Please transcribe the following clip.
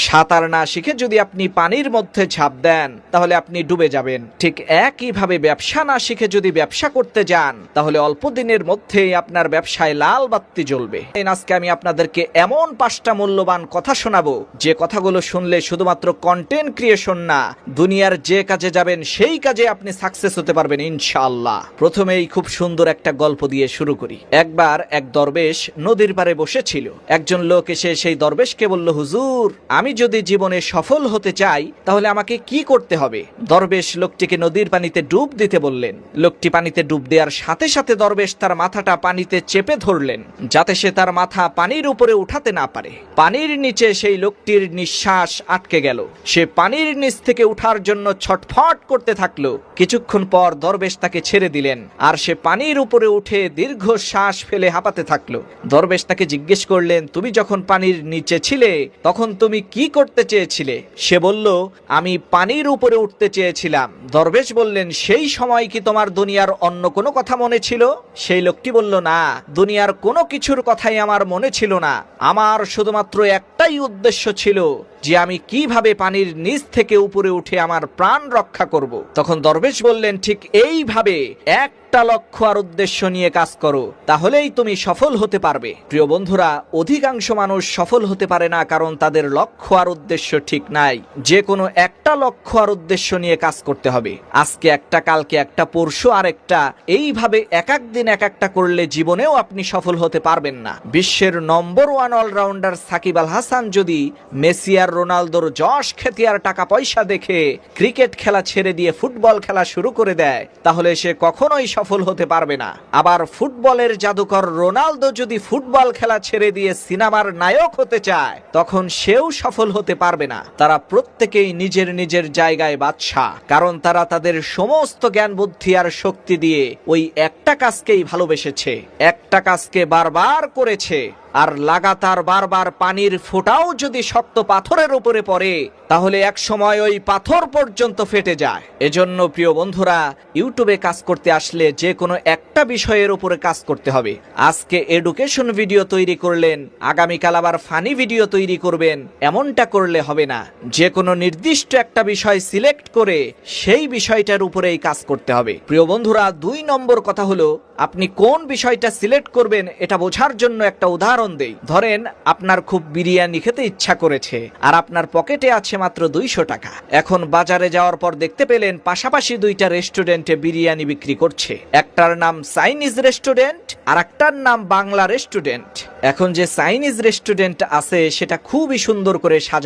সাঁতার না শিখে যদি আপনি পানির মধ্যে ঝাঁপ দেন তাহলে আপনি ডুবে যাবেন। ঠিক একইভাবে ব্যবসা না শিখে যদি ব্যবসা করতে যান তাহলে অল্প দিনের মধ্যেই আপনার ব্যবসায় লাল বাতি জ্বলবে। আজকে আমি আপনাদেরকে এমন 5টা মূল্যবান কথা শোনাবো যে কথাগুলো শুনলে শুধুমাত্র কন্টেন্ট ক্রিয়েশন না, দুনিয়ার যে কাজে যাবেন সেই কাজে আপনি সাকসেস হতে পারবেন ইনশাআল্লাহ। প্রথমেই খুব সুন্দর একটা গল্প দিয়ে শুরু করি। একবার এক দরবেশ নদীর পাড়ে বসেছিল। একজন লোক এসে সেই দরবেশকে বলল, হুজুর, আমি যদি জীবনে সফল হতে চাই তাহলে আমাকে কি করতে হবে? দরবেশ লোকটিকে নদীর পানিতে ডুব দিতে বললেন। লোকটি পানিতে ডুব দেওয়ার সাথে সাথে দরবেশ তার মাথাটা পানিতে চেপে ধরলেন যাতে সে তার মাথা পানির উপরে উঠাতে না পারে। পানির নিচে সেই লোকটির নিঃশ্বাস আটকে গেল। সে পানির নিচ থেকে উঠার জন্য ছটফট করতে থাকলো। কিছুক্ষণ পর দরবেশ তাকে ছেড়ে দিলেন আর সে পানির উপরে উঠে দীর্ঘ শ্বাস ফেলে হাঁপাতে থাকলো। দরবেশ তাকে জিজ্ঞেস করলেন, তুমি যখন পানির নিচে ছিলে তখন তুমি কি করতে চেয়েছিলে? সে বলল, আমি পানির উপরে উঠতে চেয়েছিলাম। দরবেশ বললেন, সেই সময় কি তোমার দুনিয়ার অন্য কোনো কথা মনে ছিল? সেই লোকটি বলল, না, দুনিয়ার কোনো কিছুর কথাই আমার মনে ছিল না। আমার শুধুমাত্র একটাই উদ্দেশ্য ছিল যে আমি কিভাবে পানির নিচ থেকে উপরে উঠে আমার প্রাণ রক্ষা করব। তখন দরবেশ বললেন, ঠিক এইভাবে একটা লক্ষ্য আর উদ্দেশ্য নিয়ে কাজ করো, তাহলেই তুমি সফল হতে পারবে। প্রিয় বন্ধুরা, অধিকাংশ মানুষ সফল হতে পারে না কারণ তাদের লক্ষ্য আর উদ্দেশ্য ঠিক নাই। যে কোনো একটা লক্ষ্য আর উদ্দেশ্য নিয়ে কাজ করতে হবে। আজকে একটা, কালকে একটা, পরশু আরেকটা, এইভাবে এক এক দিন এক একটা করলে জীবনেও আপনি সফল হতে পারবেন না। বিশ্বের নম্বর 1 অলরাউন্ডার সাকিব আল হাসান যদি মেসি আর রোনালদোর যশ খ্যাতি আর টাকা পয়সা দেখে ক্রিকেট খেলা ছেড়ে দিয়ে ফুটবল খেলা শুরু করে দেয় তাহলে সে কখনোই সফল হতে পারবে না। আবার ফুটবলের জাদুকর রোনালদো যদি ফুটবল খেলা ছেড়ে দিয়ে সিনেমার নায়ক হতে চায় তখন সেও সফল হতে পারবে না। তারা প্রত্যেকেই নিজের নিজের জায়গায় বাদশা, কারণ তারা তাদের সমস্ত জ্ঞান বুদ্ধি আর শক্তি দিয়ে ওই একটা কাজকেই ভালোবেসেছে, একটা কাজকে বারবার করেছে। আর লাগাতার বারবার পানির ফোঁটাও যদি শক্ত পাথরের উপরে পড়ে তাহলে এক সময় ওই পাথর পর্যন্ত ফেটে যায়। এজন্য প্রিয় বন্ধুরা, ইউটিউবে কাজ করতে আসলে যে কোনো একটা বিষয়ের উপরে কাজ করতে হবে। আজকে এডুকেশন ভিডিও তৈরি করলেন, আগামীকাল আবার ফানি ভিডিও তৈরি করবেন, এমনটা করলে হবে না। যে কোনো নির্দিষ্ট একটা বিষয় সিলেক্ট করে সেই বিষয়টার উপরেই কাজ করতে হবে। প্রিয় বন্ধুরা, 2 নম্বর কথা হলো, আপনি কোন বিষয়টা সিলেক্ট করবেন এটা বোঝার জন্য একটা উদাহরণ দেই। ধরেন আপনার খুব বিরিয়ানি খেতে ইচ্ছা করেছে আর আপনার পকেটে আছে মাত্র 200 টাকা। এখন বাজারে যাওয়ার পর দেখতে পেলেন পাশাপাশি 2টা রেস্টুরেন্টে বিরিয়ানি বিক্রি করছে। একটার নাম চাইনিজ রেস্টুরেন্ট আর একটার নাম বাংলা রেস্টুরেন্ট। এখন যে চাইনিজ রেস্টুরেন্ট আছে সেটা খুবই সুন্দর করে সাজানো